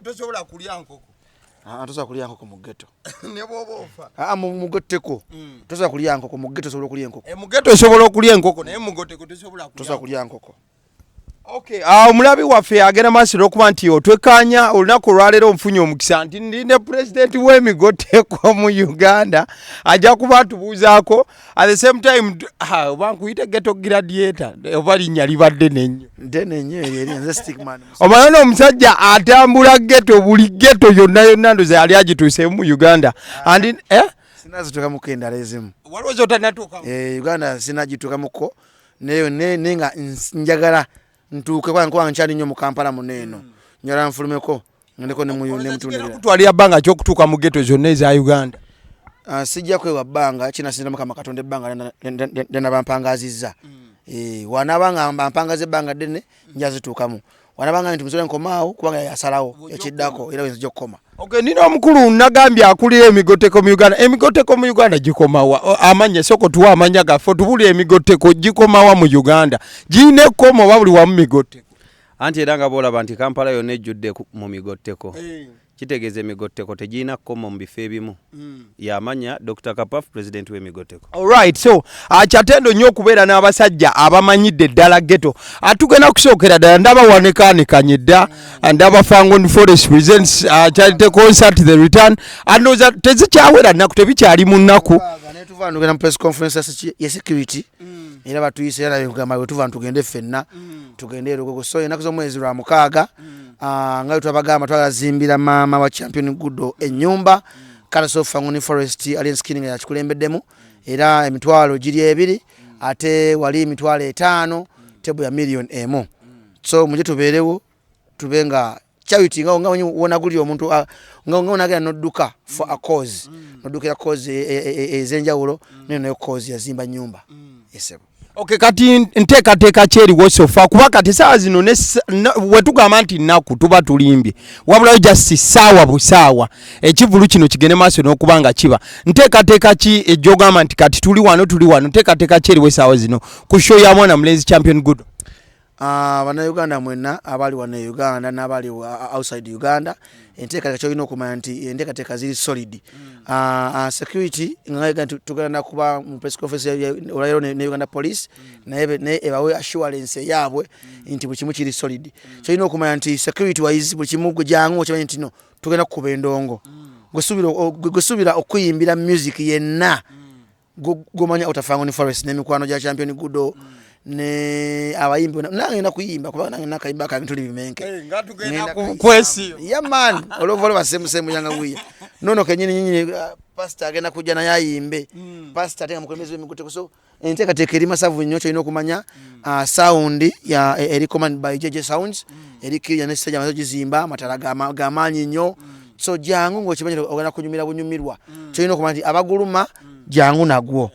tosobola kulya nkoko. Tosobola kulya nkoko mu ghetto. Ne bwoba ofa. Mu ghetto tosobola kulya nkoko mu ghetto sobola kulya nkoko. Mu ghetto sobola kulya nkoko naye mu ghetto tosobola kulya nkoko. Okay, omulabi waffe agenda masiro okuba nti otwekanya olunaku olwaleero omufunye omukisa nti ndine president w'emigotteko mu Uganda ajja kuba atubuuzaako at the same time oba nkuyite ghetto gladiator oba linnya libadde nnyo nze Stickman omanyi n'omusajja atambula ghetto buli ghetto yonna ndoza yali agituuseemu mu Uganda andi sinazituuka muko endala ezimu waliwo zotanatuukamu Uganda sinagituukamuko nayo nenga njagala ntuuke kwa nkyali nnyo mu Kampala muneeno nyala nfulumeko ndeko ne mutundira kutwalira bbanga ky'okutuuka mu ghetto zonna eza Uganda. Sijja kwewa bbanga kinasinzira Mukama Katonda ebbanga lena bampangazizza wanabanga mpangaze ebbanga ddene njazituukamu wanabanga nti musole nkomaawo kubanga yasalawo ekiddako era wenzi gyokoma. Okay, nina omukulu nagambye akulira emigotteko mu Uganda. Emigotteko mu Uganda gikomawa amanya soko tuwa amanya gaffe tubuli emigotteko gikomawa mu Uganda gine ekkomo oba buli wamu migotteko anti era nga boolaba nti Kampala yonna ejjudde mu migotteko kitegeeza emigotteko tegirina kkomo mu bifo ebimu yamanya Dr. Kapaf president w'emigotteko. Alright, so kyatendo nnyo okubeera n'abasajja abamanyidde ddala ghetto atugenda kusookera ddala ndaba wanekaanekanye dda ndaba Fangon Forest presents charity concert the return andoza tezikyawera nnaku tebikyali mu nnaku tuva ndugenda mu press conference ya security era batuyise era yagamba wetuva ntugende ffenna tugende Lugogo so ennaku z'omwezi lwa mukaaga nga twabagamba twagazimbira maama wa champion Gudo ennyumba kala so Fangon Forest alien skinning ya kikulembeddemu era emitwalo giri ebiri ate wali emitwalo 5 tebu ya million emo so muje tubeerewo tubenga charity nga wona guli omuntu nga onagera nodduka for a cause nodukira cause ezenjawulo neno cause yazimba nyumba yesebo. Okay, kati nteekateeka kyeri wosofa kuba kati saawa zino wetugamba nti nnaku tuba tulimbye wabulayo just saawa busaawa ekivulu kino kigende maaso n'okuba nga kiba nteekateeka ki ejjogamba nti kati tuli wano nteekateeka kyeri wesaawa zino ku show ya mwana mulenzi champion Gudo. Bana Uganda mwenna abali wana Uganda n'abali outside Uganda enteekateeka kyolina okumanya nti enteekateeka ziri solid. Security nga tugenda kuba mu press conference olero ne Uganda police naye ebawe assurance yaabwe nti buli kimu kiri solid. Kyolina okumanya nti security wise buli kimu gjangu okimanyi nti no tugenda kukuba endongo gusubira okuyimbira music yenna gomanya Fangon Forest n'emikwano gya champion Gudo ne abayimbi nange nakuyimba kuba nange nakayimba ka bintu libimenke ngatugenda kwesi ya man olovolo basemu yanga wiya nono kenyini pastor agenda kujja na yayimbe pastor tenga mukulembeze w'emigotteko so enteekateeka eri masavu nnyo kyolina okumanya sound ya eri command by JJ Sounds eri kirya ne stage amazo gizimba amatala gamaanyi nnyo so jangu ng'okimanyi ogenda kunyumira bunyumirwa kyolina okumanya nti abaguluma jangu nagwo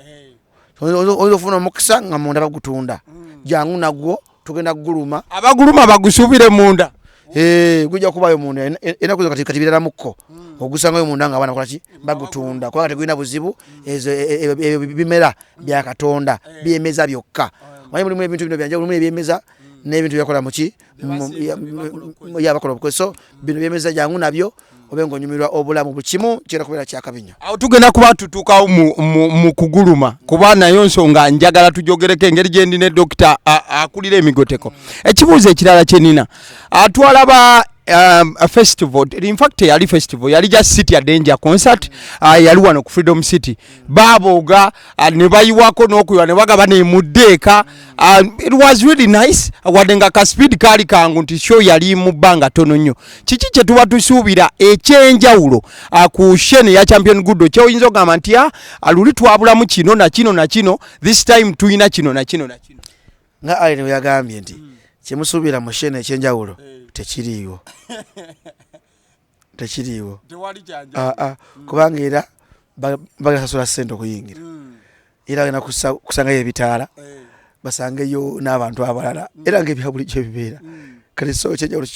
oyofuna omukisa nga munda bagutunda jangu nagwo tugenda kuguluma abaguluma bagusubire munda gujja kubayo munda era kuzo kati birala mukko ogusangayo munda nga abana kolaki bagutunda kwa kati gwina buzibu ezo bimera bya Katonda byemeza byokka manyi mulimu ebintu bino byanja mulimu ebyemeza n'ebintu byakola muki yabakola bukoso bino byemeza jangu nabyo obengo nyumirwa obulamu bukimu kira kubera kyakabinyo awo tugenda kuba tutuukawo mu kuguluma kuba nayo nsonga njagala tujogereko engeri gye ndi ne dokita akulira emigotteko ekibuuzo ekirala kye nina atwalaba a festival in fact yali festival yali just city ya danger concert yali wano ku Freedom City baboga ne bayiwako n'okuywa ne bagaba ne muddeeka it was really nice wadenga ka speed kali kangu nti show yali mu bbanga tono nnyo kiki kye tuba tusuubira ekyenjawulo ku shene ya champion Gudo kyoyinza ogamba nti aluli twabulamu kino na kino this time tuyina kino na kino nga ali ne yagambye nti kyemusuubira mu shene ekyenjawulo tekiriiwo kubanga era bagasasula ssente okuyingira era agenda kusangayo ebitaala basangeyo n'abantu abalala era ng'ebya bulijjo bibeera kati so ekyenjawulo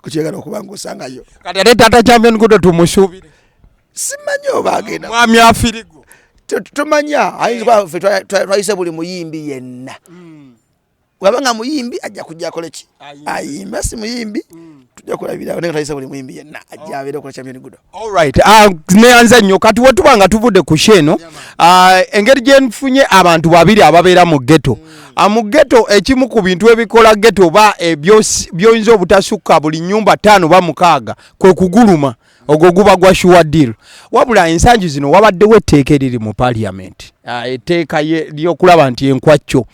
kukyegala okuba ng'osangayo kati ate tata champion Gudo tumusuubire simanyi oba agenda mwami afirigo tumanya ayinza twayise buli muyimbi yenna wabanga muyimbi ajja kujja akoleki ayimba si muyimbi tujja kulabira ne katayisa buli muyimbi yenna ajja abere okola champion Gudo. All right. Neyanza nnyo kati wetubanga tuvudde ku sheno engeri gye nfunye abantu babiri ababeera mu ghetto. Mu ghetto ekimu ku bintu ebikola ghetto ba by'oyinza obutasukka buli nyumba 5 ba 6 kwe kuguluma ogwo guba gwa sure deal. Wabula ensangi zino wabaddewo etteeka eriri mu parliament. Etteeka ly'okulaba nti Nkwacho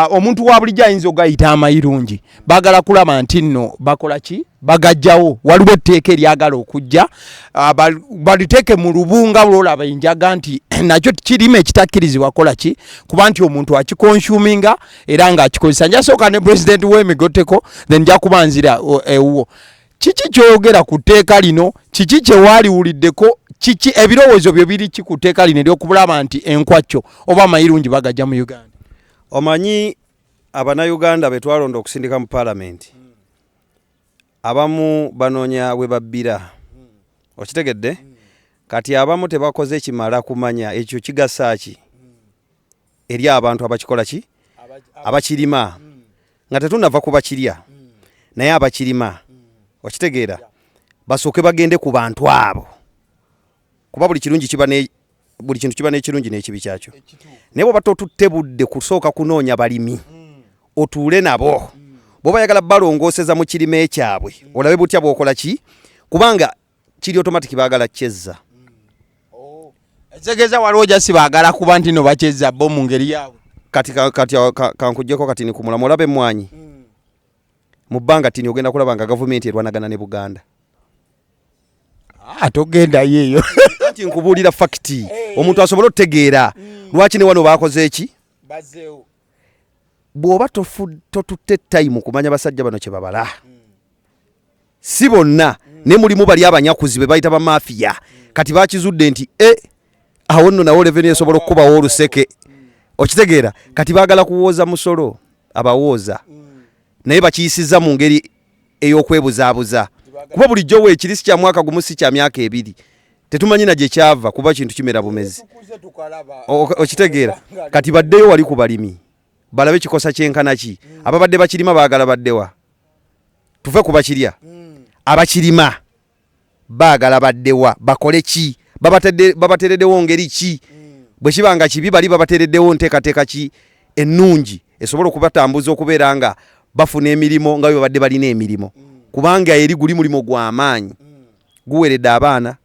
omuntu wa bulijjo ayinza ogayita amayirungi baagala kulaba nti nno bakola ki bagajjawo waliwo etteeka eryagala okujja baliteeke mu lubunga lwolaba enjaga nti nakyo kirime ekitakkirizibwa kola ki kuba nti omuntu akikonsuminga era ng'akikozesa njasooka ne president w'emigoteko then nja kubanzira ewuwo. Kiki kyogera ku tteeka lino kiki kye waaliwuliddeko kiki ebirowoozo byo biri ki ku tteeka lino ery'okulaba nti Nkwacho oba amayirungi bagajja mu Uganda? Omanyi abanayuganda be twalonda okusindika mu parliament abamu banoonya we babbira okitegedde kati abamu tebakoze kimala kumanya ekyo kigasa ki eri abantu abakikola ki abakirima nga tetunava ku bakirya naye abakirima okitegeera basooke bagende ku bantu abo kuba buli kintu kiba n'ekirungi n'ekibi kyakyo naye bw'oba totutte budde kusooka kunoonya balimi otuule nabo bw'oba yagala balongooseza mu kirime kyabwe olabe butya bw'okola ki kubanga kiri automatic baagala kyezza ekitegeeza waliwo jasi baagala kuba nti no bakyezza bo mu ngeri yaabwe kati kankuggyeko kati ni kumulamu olabe emmwanyi mu bbanga tini ogenda kulaba nga gavumenti erwanagana ne Buganda. Togenda yeeyo nti nkubuulira fakiti omuntu asobola otegeera lwaki ne wano baakoze eki bazeewo bw'oba totutte time kumanya basajja bano kye babala si bonna ne mulimu bali abanyakuzi be bayita bamafiya kati bakizudde nti awo nno nawo revenue esobola okukubawo oluseke okitegeera kati baagala kuwooza musolo abawooza naye bakiyisiza mu ngeri ey'okwebuzaabuza kuba bulijjo weekirisi kya mwaka gumu si kya myaka 2 tetumanyi na gye kyava kuba kintu kimera bumezi okitegeera kati baddeyo wali ku balimi balabe kikosa kyenkana ki ababadde bakirima baagala baddewa tuve ku bakirya abakirima baagala baddewa bakole ki babatereddewo ngeri ki bwe kibanga kibi bali babatereddewo nteekateeka ki ennungi esobola okubatambuza okubeera nga bafuna emirimu nga babadde balina emirimu kubanga eri guli mulimo gw'amaanyi guweredde abaana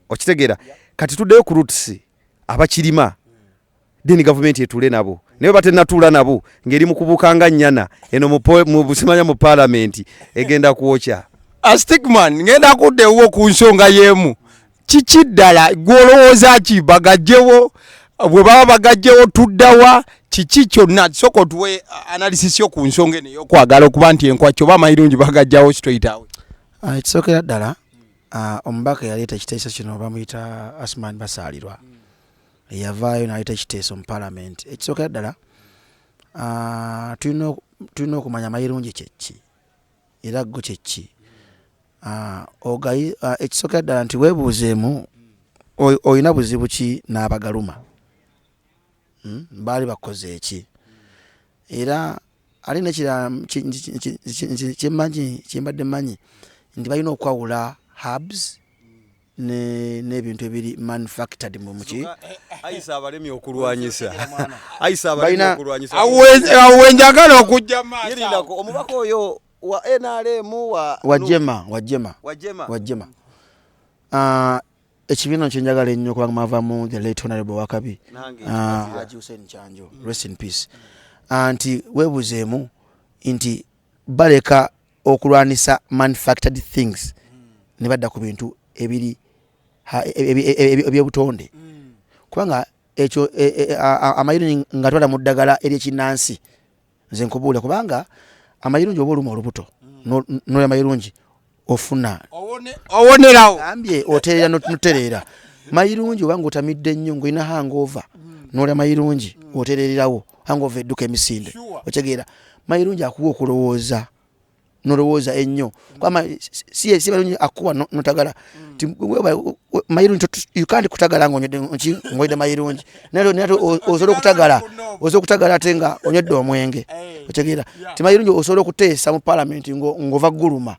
okitegeera kati tuddeyo ku roots abakirima deni gavumenti etule nabo naye batenatuula nabo ngeri mu kubukanga nnyana eno mu busimanya mu parliament egenda kwokya. Stickman ngenda kuddewo ku nsonga y'emu kiki ddala gw'olowooza ki bagajjewo bwe baba bagajjewo tuddawa kiki kyonna soko tuwe analysis yo ku nsonga eno y'okwagala okuba nti Nkwacho oba amayirungi bagajjawo straight away? Ekisookera ddala omubaka yaleeta ekiteeso kino bamuyita Asman Basaalirwa yavaayo n'aleeta ekiteeso mu parliament. Ekisookera ddala tulina okumanya amayirungi kyeki era go kyeki ekisookera ddala nti weebuuzeemu olina buzibu ki n'abagaluma baali bakoze eki era ali nekirala kyembadde mmanyi nti balina okwawula hubs n'ebintu ebiri manufactured mu muki ayisa abalemi okulwanyisa awe njagala okujja maaso omubaka oyo wa NRM wajjema ekibiina kyenjagala ennyo kubanga mavamu the late honorable Wakabi Haji Hussein Chanjo rest in peace nti weebuzeemu nti baleka okulwanisa manufactured things ne badda ku bintu ebiri ebyobutonde kubanga ekyo amayirungi nga twala mu ddagala ery'ekinnansi nze nkubuulira kubanga amayirungi oba oluma olubuto n'olya amayirungi ofuna owonerawo ambye otereera notereera mayirungi obanga otamidde nnyo ng'olina hangover n'olya mayirungi otereererawo hangover edduka emisinde otegeera mayirungi akuwa okulowooza nolowooza ennyo kwama si balungi akuwa notagala mayirungi you can't kutagala ng'onyedde mayirungi naye osobola okutagala ate nga onywedde omwenge otegeera ti mayirungi osobola okuteesa mu palamenti ng'ova guluma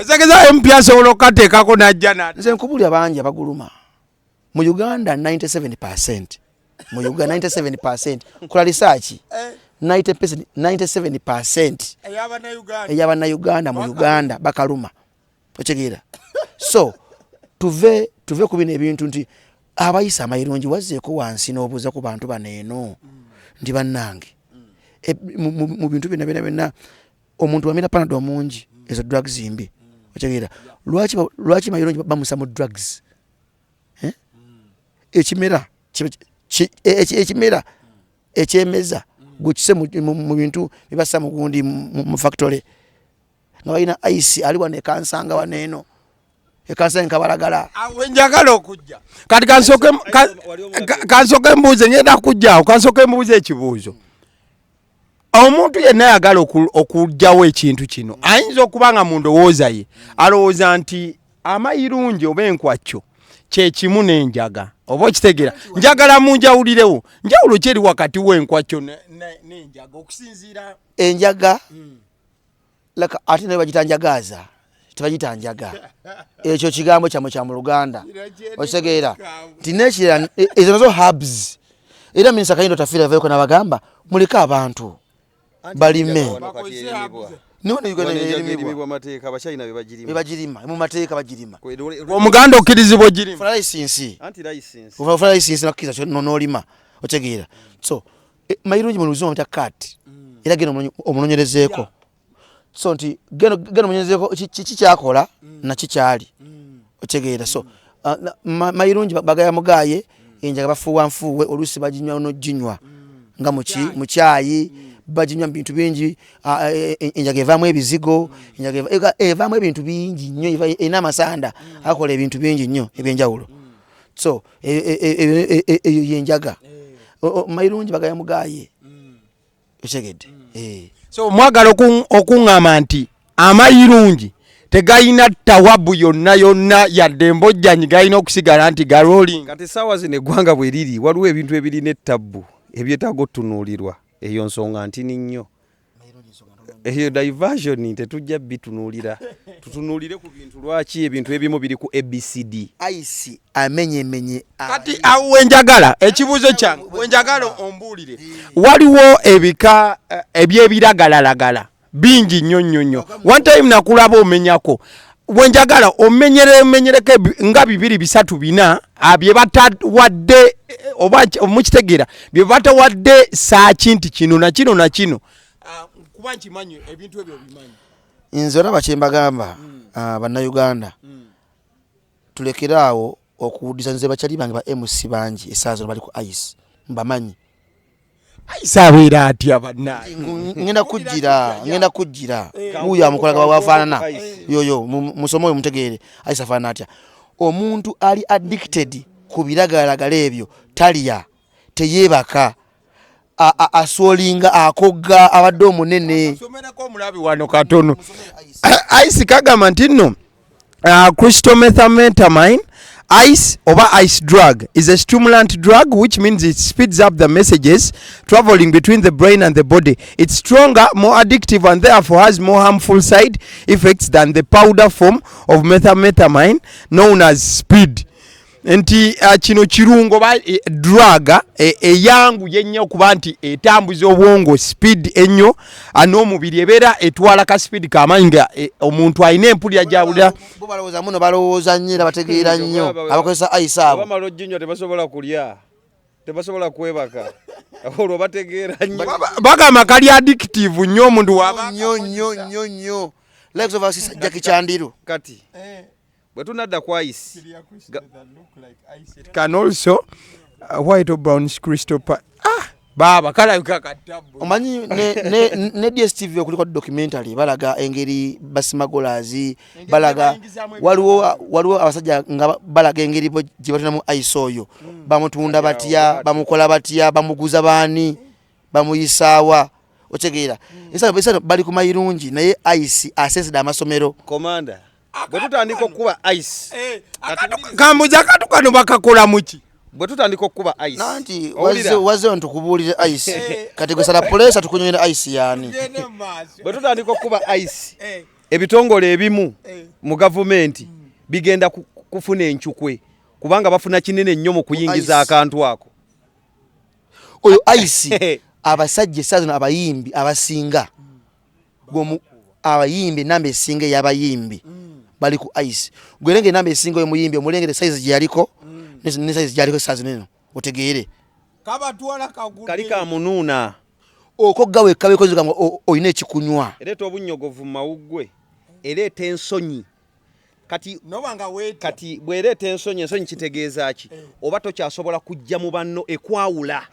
ezegeza MP asobola okukateekako najja nze nkubulya bangi abaguluma mu Uganda 97% mu Uganda 97% kola research 97% ey'abannayuganda mu Uganda bakaluma otegeera so tuve ku bino ebintu nti abayisa amayirungi wazzeeko wansi n'obuuza ku bantu bano eno nti bannange mu bintu byonna omuntu wamira panado mungi ezo drugs mbi otegeera lwaki mayirungi bamusa mu drugs ekimera ekyemeza gukise mu bintu bibassa mu gundi mu factory nga balina ice ali wano ekansanga wano eno ekansa nkabalagala njagala okujja kati kansoke mbuuze ngenda kujjaawo kansoke mbuuze ekibuuzo omuntu yenna ayagala okugjawo ekintu kino ayinza okuba nga mu ndowooza ye alowooza nti amayirungi oba enkwacyo kyekimu n'enjaga oba okitegeera njagala munjawulirewo njawulo kyeri wakati w'enkwacyo n'enjaga okusinziira enjaga ate naye bagita njagaaza tebagita njaga ekyo kigambo kyamwe kya mu Luganda okitegeera nti nekirala ezo nazo herbs era minisita Kayindo Tafiira aveeko n'abagamba muleke abantu balime bebagirima mu mateeka bagirima omuganda okkirizibwa ogirima license nakkiza n'olima otegeera so mayirungi mu Luzungu bamuyita kat era genda omunonyerezeeko so nti genda omunonyerezeeko kiki kyakola nakikyali otegeera so mayirungi bagaya mugaye enjaga bafuuwa nfuuwe oluusi baginywa n'oginywa nga mu kyayi baginywa mu bintu bingi enjaga evaamu ebizigo enjaga evaamu ebintu bingi nnyo erina amasanda akola ebintu bingi nnyo ebyenjawulo so eyo yenjaga mayirungi bagaya mugaye otegedde so mwagala okuŋŋamba nti amayirungi tegayina tawabu yonna yadde embojjanyi gayina okusigala nti galoli kati saawa zino eggwanga bwe liri waliwo ebintu ebirina ettabu ebyetaaga otunuulirwa eyo nsonga ntini nnyo eyo diversion tetujja bitunuulira tutunuulire ku bintu lwaki ebintu ebimu biri ku ABCD ice amenyemenye kati wenjagala ekibuuzo kyange wenjagala ombuulire waliwo ebika ebyebiragalalagala bingi nnyo one time nakulaba omenyako wenjagala omenyereko nga 2 3 4 bye batawadde oba mukitegeera bye batawadde saaki nti kino na kino kuba nkimanyi ebintu ebyo bimanyi nze olaba kyembagamba bannayuganda tulekeraawo okuwuliza nze bakyali bange ba MC bangi esaazo bali ku ice mbamanyi ice abeera atya bannaye ngenda kujjira uyo amukolaga wafaanana yoyo musoma oyo mutegeere ice afaanana atya omuntu ali addicted ku biragalagala ebyo talya teyeebaka aswolinga akogga abadde omunene somerako omulabi wano katono ice kagamba nti nno crystal methamphetamine ice oba ice drug is a stimulant drug, which means it speeds up the messages traveling between the brain and the body. It's stronger, more addictive, and therefore has more harmful side effects than the powder form of methamphetamine known as speed. Nti kino kirungo ba drug eyangu yennyo kuba nti etambuza obwongo speed ennyo n'omubiri ebeera etwala ka speed kamanyi omuntu alina empulya jawulira bo balowooza muno balowooza nnyo era bategeera nnyo abakozesa ice abo bamala ojjinywa tebasobola kulya tebasobola kwebaka olwo bategeera nnyo bagamba kali addictive nnyo omuntu waba nnyo legs of us Jackie Chandiru kati but tunadda kwa ice it can also white or brown crystal baba kala kakatabu omanyi ne DSTV okuliko documentary balaga engeri basimagolazi balaga waliwo abasajja nga balaga engeri gye batuna mu ice oyo bamutunda batya bamukola batya bamuguza baani bamuyisaawa otegeera esano bali ku mayirungi naye ice assessed amasomero komanda bwe tutandika okuba ice kambuza katu kano bakakola muki bwe tutandika okuba ice nanti wazze ntukubuulire ice kati gwe sala pulesa tukunywera ice yani bwe tutandika okuba ice ebitongole ebimu mu gavumenti bigenda kufuna enchukwe kubanga bafuna kinene nnyo mu kuyingiza akantu ako oyo ice abasajja esazino abayimbi abasinga abayimbi namba esinga y'abayimbi bali ku ice gwerenge namba esinga oyo muyimbi omulengere size gye yaliko ne size gye yaliko esazino eno otegeere kali ka munuuna okoggawe kabe koziga oyina ekikunywa ereeta obunnyogovu mu mawuggwe ereeta ensonyi kati bwereeta ensonyi kitegeeza ki oba tokyasobola kujja mu banno ekwawula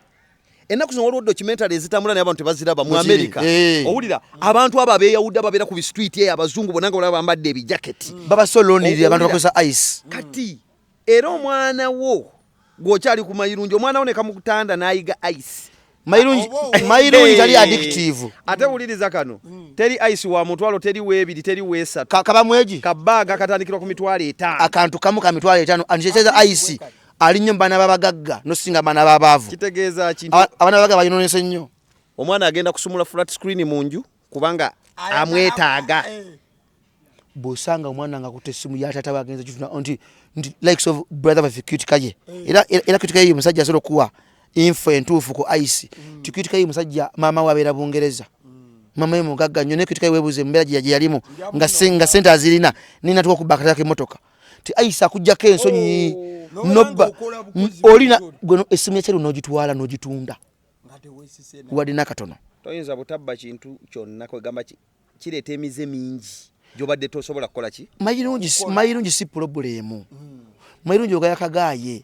ennaku zino waliwo documentary ezitambula naye abantu tebaziraba mu America owulira abantu abo abeeyawudde ababeera ku street abazungu bonna nga olaba bambadde ebijaketi babasolonirira abantu bakozesa ice kati era omwana wo gwokyali ku mayirungi omwana wo ne kamukutanda n'ayiga ice mayirungi tali addictive ate wuliriza kano teri ice wa mutwalo teri weebiri teri weesatu kabamweji kabaaga katandikira ku mitwalo 5 akantu kamu ka mitwalo 5 anjecheza ice ali nnyo bana babagagga nosinga bana babaavu kitegeeza ki abana babaga bayinonese nnyo omwana agenda kusumula flat screen mu nju kubanga amwetaaga bosanga omwana nga kutte essimu ya taata bagenza kituna nti likes of brother of cute kaye era cute kaye musajja asolo kuwa info entuufu ku ice cute kaye musajja mama wabeera Bungereza mama ye mugagga nnyo ne cute kaye webuze mbera gye yalimu nga sente azirina nina tuko kubakata ke motoka ti ice akujjako ensonyi nobba olina gwe essimu yakyali n'ogitwala n'ogitunda wadina katono toyinza butabba kintu kyonna kwegamba kireeta emize mingi gyobadde tosobola kukola ki mayirungi si problemu mayirungi ogaya kagaaye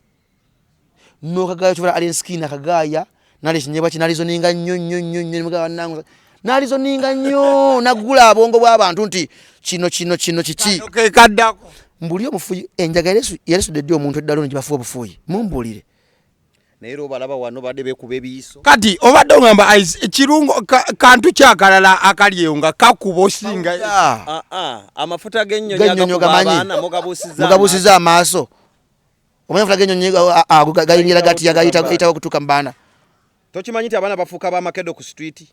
n'okagaya kyobola ali enskin akagaaya nali kinyebwa kinalizoninga nnyo mugawa nangu nalizoninga nnyo nagula abongo bw'abantu nti kino kiki kaddako mbuli omufuyi enjaga yalisudde ddi omuntu eddalo ne gibafuwa obufuyi mumbuulire naye obalaba wano badde beekuba ebiyiso kati obadde ogamba ekirungo kantu kyakalala akaliyo nga kakuba osinga amafuta g'ennyonyi gamanyi mugabuusiza amaaso omanya amafuta g'ennyonyi gayingira gati yagayitawo okutuuka mu baana tokimanyi nti abaana bafuuka b'amakedo ku street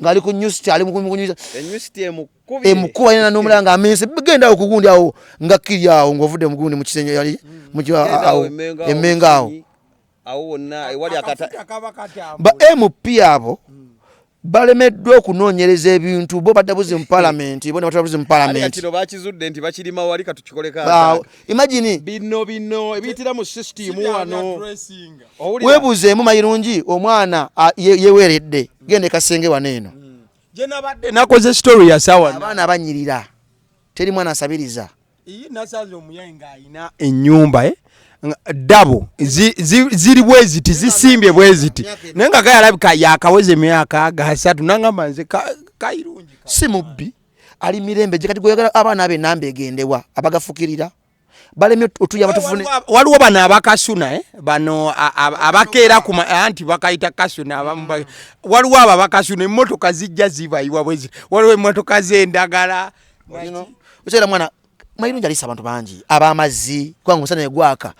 ngali ku news ali mu kunyuza enyusiti emukuba yana n'omulanga amense genda okugundi awo nga kiri awo ng'ovudde mugundi mu kisenyo yali mu awo emmenga awo wonna ewali akata ba MP abo balemeddwa okunoonyereza ebintu bo baddabuze mu parliament bo ne batabuze mu parliament kino bakizudde nti bakirima wali katukikoleka imagine bino ebiyitira mu system wano webuzeemu mayirungi omwana yeweredde gende kasenge waneeno je nabadde nakoze story ya sawa abaana abanyirira teri mwana asabiriza iyi nasaze omuyayi ayina ennyumba dabo ziri bweziti zisimbye bweziti naye nga gayalabika yakaweze emyaka 3 nangamba nze kayirungi si mubbi ali mirembe gye kati gweyagala abaana abe namba egendewa abagafukirira balemye otuya batufune waliwo bano abakasuna bano abakeera ku anti bakayita kasuna waliwo abo abakasuna emmotoka zijja zibayiwa bwezi waliwo emmotoka z'endagala okyera mwana mayirungi alisa abantu bangi ab'amazzi kubanga omusana egwaka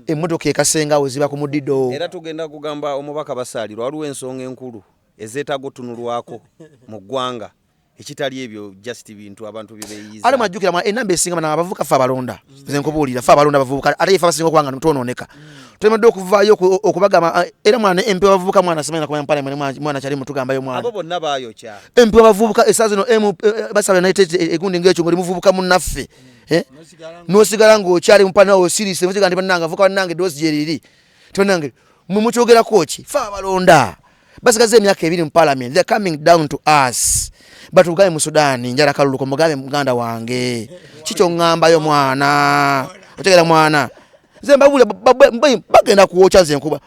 emmotoka ekasengawo ziba ku mudido era tugenda kugamba omubaka basaalirwa waliwo ensonga enkulu ezeetaaga otunulwako mu ggwanga ekitali ebyo just bintu abantu byebeeyiza ali mwajjukira mwana enamba esinga bana abavubuka fe abalonda nze nkubuulira fe abalonda abavubuka ate ife abasinga okuwanga twonooneka twemadde okuvaayo okubagamba era mwana MP abavubuka mwana simanya kumanya mpale mwana kyali mutugambayo mwana abo bonna baayokya MP abavubuka esaawa zino basaba naite egundi ng'ekyo ng'oli muvubuka munnaffe n'osigala ng'okyali mupana osirise mukiga nti bannange avuka bannange eddoozi gye liri tibannange mumukyogerako ki fe abalonda basigaze emyaka 2 mu parliament they're coming down to us batugaye Musudani njala kaluluko mugabe muganda wange kicho ngambayo mwana otegera mwana zemba bule bagenda kuwocha zenkuba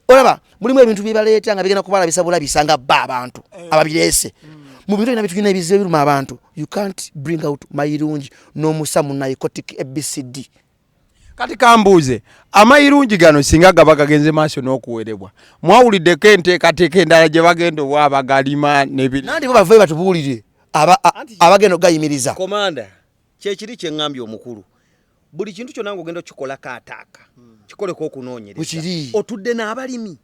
olaba mulimu ebintu bibaleeta nga bigenda kubala bisabula bisanga abantu ababirese mu bintu ina bitugina ebizibu biruma abantu you can't bring out mayirungi no musamu narcotic ABCD kati kambuuze amayirungi gano singa gaba gagenze maaso n'okuwerebwa mwawuliddeko enteekateeka endala gye bagenda obwaba galima n'ebiri nandi bo bavayo batubuulire abagenda gayimiriza komanda kyekiri kyeŋŋambye omukulu buli kintu kyonna ng'ogenda okikola kaataaka kikoleko okunoonyereza otudde n'abalimi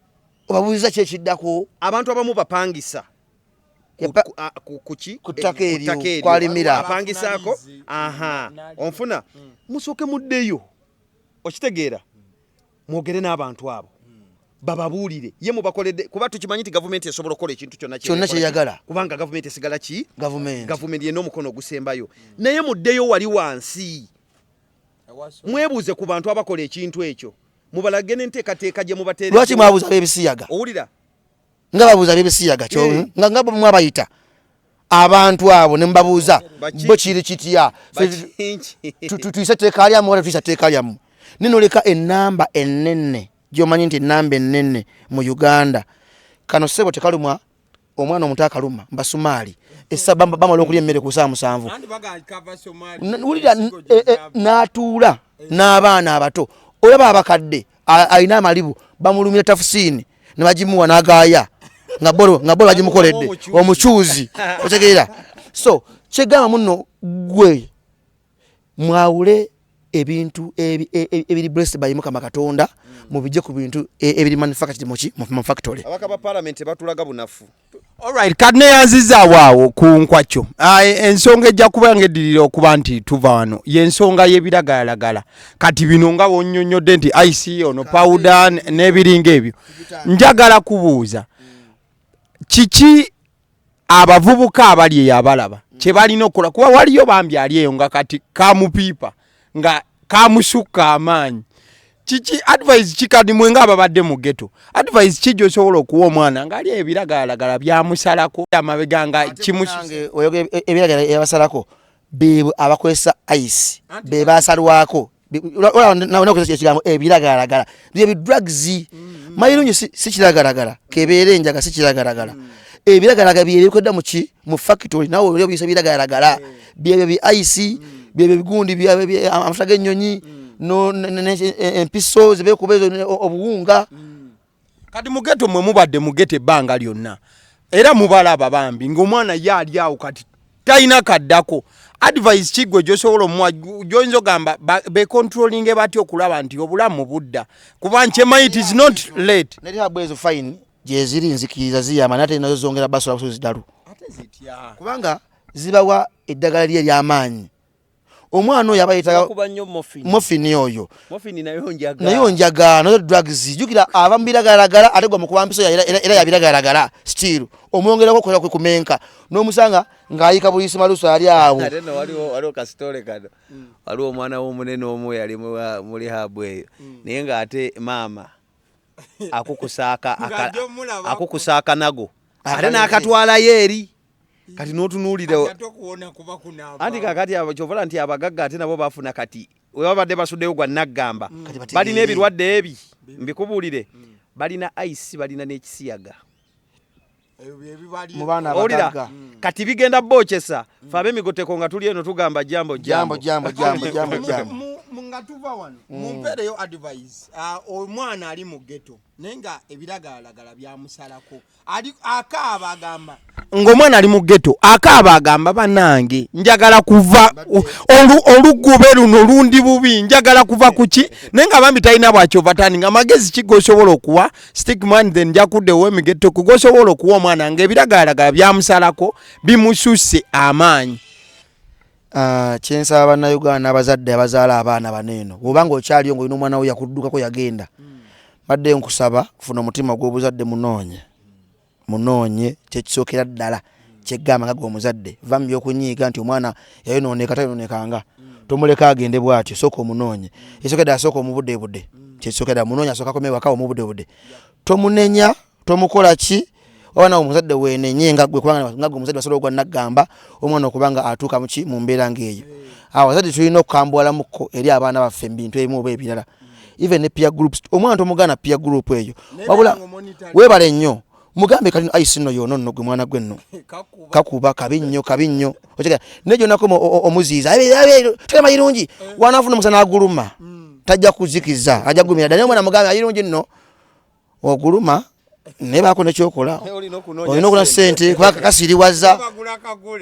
obabuuliza kyekiddako abantu abamu bapangisa ku ttaka eryo kwalimira apangisaako onfuna musooke muddeyo okitegeera mwogere n'abantu abo bababuulire ye mubakoledde kuba tukimanyi nti gavumenti esobola okukola ekintu kyonna kyeyagala kubanga gavumenti esigala ki gavumenti yenna omukono ogusembayo naye muddeyo wali wansi mwebuuze ku bantu abakola ekintu ekyo mubalage n'enteekateeka gye mubateere lwaki mwabuuza b'ebisiyaga owulira nga babuuza b'ebisiyaga nga mwabayita abantu abo ne mbabuuza bo kiri kitya tuyise tteeka lyamu wala tuyisa tteeka lyamu ninoleka ennamba ennene gy'omanyi nti ennamba ennene mu Uganda kano ssebo tekalumwa omwana omuntu akaluma mbasumaali essa bamala okulya emmere ku saa 7 wulira n'atuula n'abaana abato olaba abakadde alina amalibu bamulumira tafusiini ne bagimuwa n'agaaya nga bolo bagimukoledde omukyuzi otegeera so kyegamba muno gwe mwawule ebintu ebiri blessed by Mukama Katonda mubijje ku bintu ebiri manufactured mu factory abaka ba parliament batulaga bunafu. Alright, kadne yanziza waawo ku Nkwacho ensonga ejja kubanga eddirira okuba nti tuva wano yensonga y'ebiragalagala kati bino nga wonnyonnyodde nti IC ono powder n'ebiringa ebyo njagala kubuuza kiki abavubuka abali abalaba kye balina okukola kuba waliyo bambi ali eyo nga kati kamupiipa nga kamusukka amaanyi kiki advice kikadi mwenga ababadde mu ghetto advice kijjo osobola okuwa omwana ngali ebiragalagala byamusalako amabeganga kimusange oyoge ebiragala yabasalako bebo abakwesa ice be basalwako naona kwesa ekigambo ebiragalagala bye drugs mayirunyi si kiragalagala kebere njaga si kiragalagala ebiragalagala byerekodda mu factory nawo olyo bise biragalagala bye ice bye bigundi bye amasaga ennyonyi no empiso zibe kubezo obuwunga kati mugeto mwe mubadde mugete banga lyonna era mubalaba bambi ng'omwana yali awo kati taina kaddako advice kigwe gyosobola mwa joinzo gamba be controlling batyo okulaba nti obulamu budda kuba nchema it is not late neri habwezo fine jeziri nzikiriza ziyama nate nazo zongera basola kusozi dalu ate zitya kubanga zibawa eddagala lye ly'amaanyi omwana oyo abayita mofini oyo mofini nayo njaga nayo drugs jukira abambiragalagala ategwa mu kubampiso era yabiragalagala still omwongerako kola kumenka n'omusanga ng'ayika bulisi maluso ali awo ate no waliwo kasitole kado waliwo omwana w'omunene omu yali muri habwe naye ng'ate maama akukusaaka nago ate n'akatwalayo eri kati notunuulira anti kakati kyovola nti abagagga ate nabo bafuna kati webabadde basuddeyo gwa naggamba balina ebirwadde ebi mbikubuulire balina ice balina n'ekisiyaga owulira kati bigenda bokyesa fe ab'emigoteko nga tuli eno tugamba jambo nga tuva wano mumpeereyo advice omwana ali mu ghetto naye nga ebiragalagala byamusalako akaaba agamba ng'omwana ali mu ghetto akaaba agamba bannange njagala kuva olugube luno lundi bubi njagala kuva kuki naye nga bambi talina bwakyovatani nga magezi kigosobola okuwa stickman then njakuddewo emighetto kugosobola okuwa omwana nga ebiragalagala byamusalako bimususse amaanyi. Kyensaba bannayuganda abazadde abazaala abaana baneeno bw'obanga okyaliyo ng'olina omwana wo yakuddukako yagenda badde nkusaba funa omutima gw'obuzadde munoonye kyekisookera ddala kyeggamba nga gw'omuzadde va mu byokunyiiga nti omwana yayonooneka tayonoonekanga tomuleka agende bw'atyo sooka omunoonye ekisookedde asooka omubudde kyekisookedde munoonye asooka akomye waka omubudde tomunenya tomukola ki wana omuzadde wenenye nga gwe kubanga nga gwe omuzadde basobola ogwa naggamba omwana okubanga atuuka mu mbeera ng'eyo abazadde tulina okukambwala muko eri abaana baffe ebintu ebimu oba ebirala even ne peer groups omwana tomugana peer group eyo wabula weebale nnyo mugambe kali ice no yono nno gwe mwana gwe nno kakuba kabinnyo otegera nejo nako omuziiza tugamba irungi wanafuna musana aguluma tajja kuzikiza ajja gumira ddala omwana mugambe ayirungi nno oguluma naye baako nekyokola olina okuna ssente kuba kasiriwaza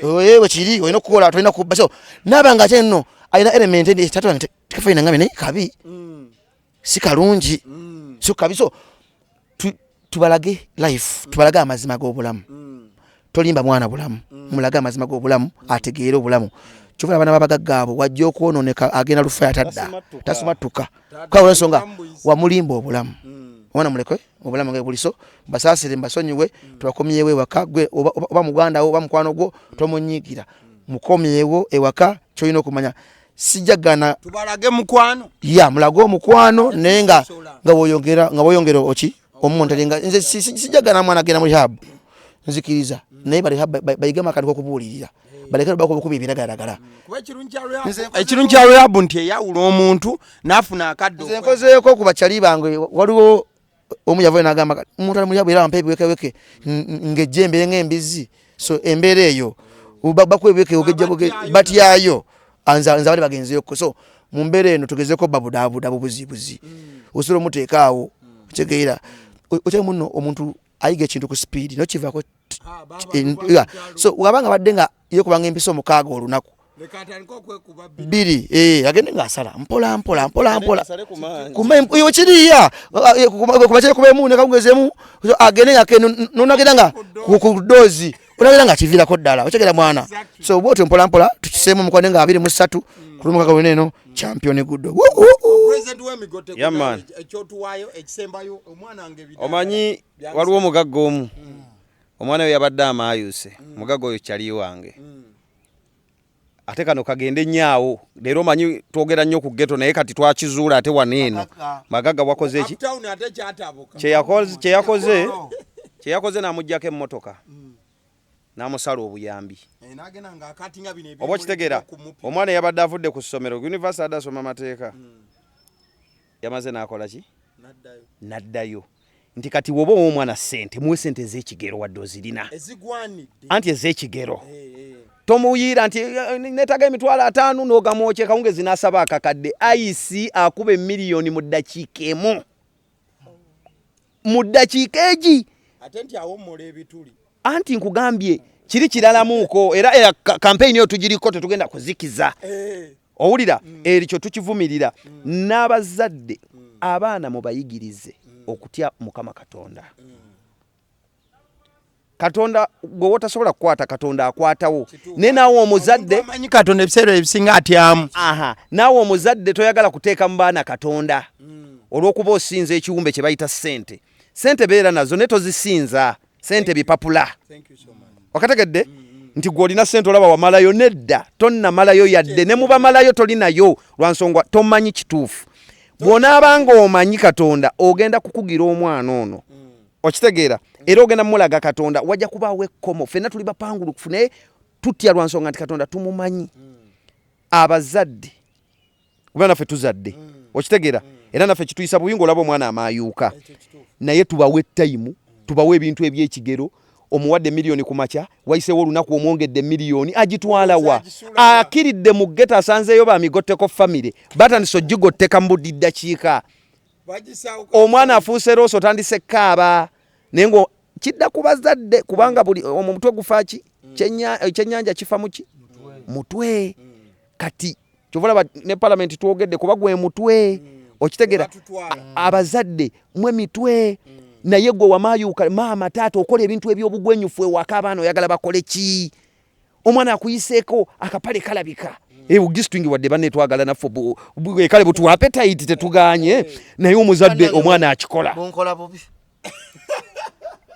ewe kiri olina okukola tolina kubba so naaba nga ate nno alina element endi tekafaina ngambe naye kabi si kalungi so kabi so tubalage life tubalage amazima g'obulamu tolimba mwana bulamu mulage amazima g'obulamu ategeere obulamu kyova abaana babagaggaabo wajja okwononeka agenda lufa yatadda tasumatuka kwa olw'ensonga wamulimba obulamu omwana mulekwe obulamu nga buliso basaasire mbasonyiwe tubakomyewo ewaka gwe oba muganda wo oba mukwano gwo tomunyiigira mukomyewo ewaka kyolina okumanya sijagana tubalage mukwano ya mulage omukwano naye nga woyongera oki omuntalinga nze sijagana mwana agenda mu rehab nzikiriza naye bayiga amakati g'okubuulirira balekera bakuba ebiragalalagala ekirungi kya rehab nti eyawula omuntu n'afuna akadde nze nkozeeko ku bakyali bange waliwo omu yavayo n'agamba omuntu ali mu rehab era bampa ebiwekeweke ng'ejjembe ng'embizi so embeera eyo bakuba ebiweke batyayo anze bali bagenzeyoko so mu mbeera eno tugezeko babudaabuda bubuzibuzi osobola omuteekaawo kitegeera okyali muno omuntu ayiga ekintu ku speed nokivaako so wabanga badde nga ye kubanga empisa omukaaga olunaku biri agende ngaasala mpola kiriya kubakyali kubemu nekagezemu agende nga nonagenda nga ku doozi onagenda nga kiviirako ddala okyegera mwana so bwotyo mpola tukiseemu mukwande nga 23 kulumukaga weneno champion Gudo omanyi waliwo omugagga omu omwana we yabadde amaayuse omugagga oyo kyali wange ate kano kagende nyaawo leero omanyi twogera nnyo ku ghetto naye kati twakizuula ate waneeno magagga wakoze eki kyeyakoze n'amuggyako emmotoka n'amusala obuyambi oba okitegeera omwana yabadde avudde ku ssomero univesity adde asoma amateeka yamaze n'akola ki n'addayo nti kati woba omwana ssente muwe ssente ez'ekigero wadde ozirina anti ez'ekigero tomuyiira nti netaga $50 n'ogamwokyeka kawungezi n'asaba akakadde IC akuba emiliyoni mu ddakiika emu mu ddakiika egi ate nti awommola ebituli anti nkugambye kiri kiralamuuko era campaign yo tugiriko tetugenda kuzikiza owulira ekyo tukivumirira n'abazadde abaana mubayigirize okutya Mukama Katonda Katonda gwe wotasobola kukwata Katonda akwatawo ne naawe omuzadde amanyi Katonda ebiseera ebisinga atyamu naawe omuzadde toyagala kuteeka mu baana Katonda olw'okuba osinza ekiwumbe kye bayita ssente beera nazo ne tozisinza ssente bipapula wakategedde nti gw'olina ssente olaba wamalayo nedda tonnamalayo yadde ne mubamalayo tolinayo lwansonga tomanyi kituufu bw'onaabanga omanyi Katonda ogenda kukugira omwana ono okitegeera era ogenda mulaga Katonda wajja kubaawo ekkomo ffenna tuli bapangulukufu naye tutya lwansonga nti Katonda tumumanyi abazadde kuba naffe tuzadde okitegeera era naffe kituyisa buyingo olaba omwana amaayuuka naye tubawe ttayimu tubawe ebintu eby'ekigero omuwadde miliyoni ku makya wayiseewo olunaku omwongedde miliyoni agitwala wa akiridde mu geta asanzeeyo bamigotteko famire batandise ogigotteka mu budi ddakiika omwana afuuse rooso otandise kaaba naye nga kidda ku bazadde kubanga buli omutwe gufaaki ekyennyanja kifa muki mutwe kati kyova ne palamenti twogedde kuba gwe mutwe okitegeera abazadde mwe mitwe naye gwe wamaayuuka maama taata okola ebintu eby'obugwenyufu ewaka abaana oyagala bakole ki omwana akuyiseeko akapale kalabika bugisitwingi wadde banne twagala naffe kale butuwa appetite tetuganye naye omuzadde omwana akikola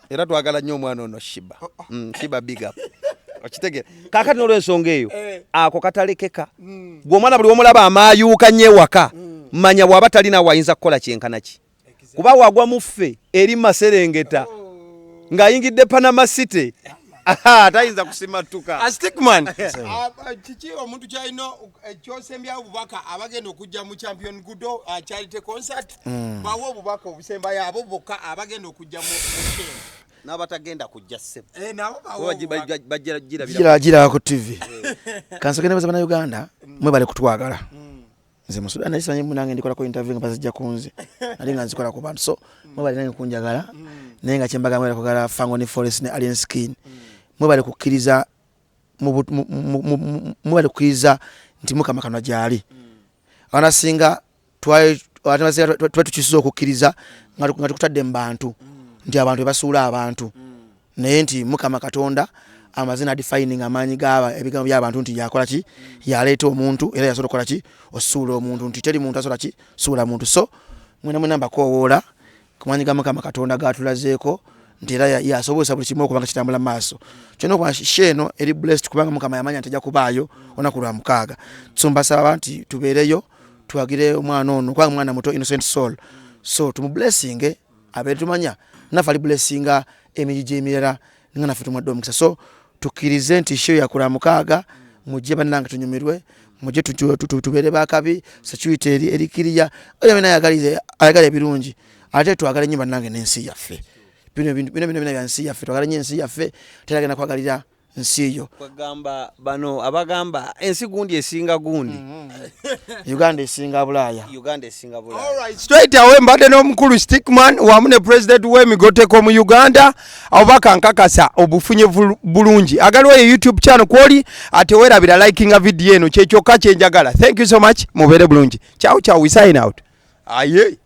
era twagala nnyo omwana ono shiba big up okitegeera kaakati n'olw'ensonga eyo ako katalekeka gwe omwana buli omulaba amaayuuka nnyo ewaka manya bw'aba talina wayinza kukola kyenkanaki kuba wagwa muffe eri Maserengeta ng'ayingidde Panama City tayinza kusimatuka Stickman kiki omuntu kyalina ekyosembya obubaka abagenda okujja mu champion Gudo charity concert bawo obubaka obusembayo abo bokka abagenda okujja mu n'abatagenda kujja ssebo gira ku TV kansogenda baza bana Uganda mwe bali kutwagala nze Musudani nasimanyi munange ndikola ko interview nga bazijja kunze nali nga nzikola ku bantu so mwebale nange kunjagala naye nga kyembaga mwera kugala Fangoni Forest ne Alien Skin mwebale kukkiriza mwebale kukkiriza nti Mukama kanwa gyali anasinga twaye tukisiza okukkiriza nga tukutadde mu bantu nti abantu basuula abantu naye nti Mukama Katonda amazina defining amaanyi gaba ebigambo by'abantu nti yakola ki yaleeta omuntu era yasobola kola ki osuula omuntu nti teri muntu asobola ki suula muntu so mwena namba kowoola kumanyi ga Mukama Katonda gatulazeeko nti era yasobola buli kimu okubanga kitambula maaso kyonna okuba sheno eri blessed kubanga Mukama yamanya nti ajja kubaayo olunaku lwa mukaaga tumbasaba nti tubeereyo tuwagire omwana ono kubanga mwana muto innocent soul so tumublessinge abeere tumanya nafe ali blessinga emijiji emirala nga naffe tumwadde omukisa so tukkirize nti show yakula mukaaga mujje bannange tunyumirwe mujje tubeere bakabi security eri kiriya oyo bina ayagala ebirungi ate twagala nnyo bannange n'ensi yaffe bino byansi yaffe twagala nnyo ensi yaffe teragenda kwagalira nsi yo kwagamba bano abagamba ensi gundi esinga gundi Uganda esinga Bulaaya Alright, straight away mbadde n'omukulu Stickman wamu ne president w'emigoteko mu Uganda abubaka nkakasa obufunye bulungi agaliwo ye YouTube channel kwoli ate weerabira likinga video eno kyekyokka kyenjagala thank you so much mubeere bulungi ciao we sign out aye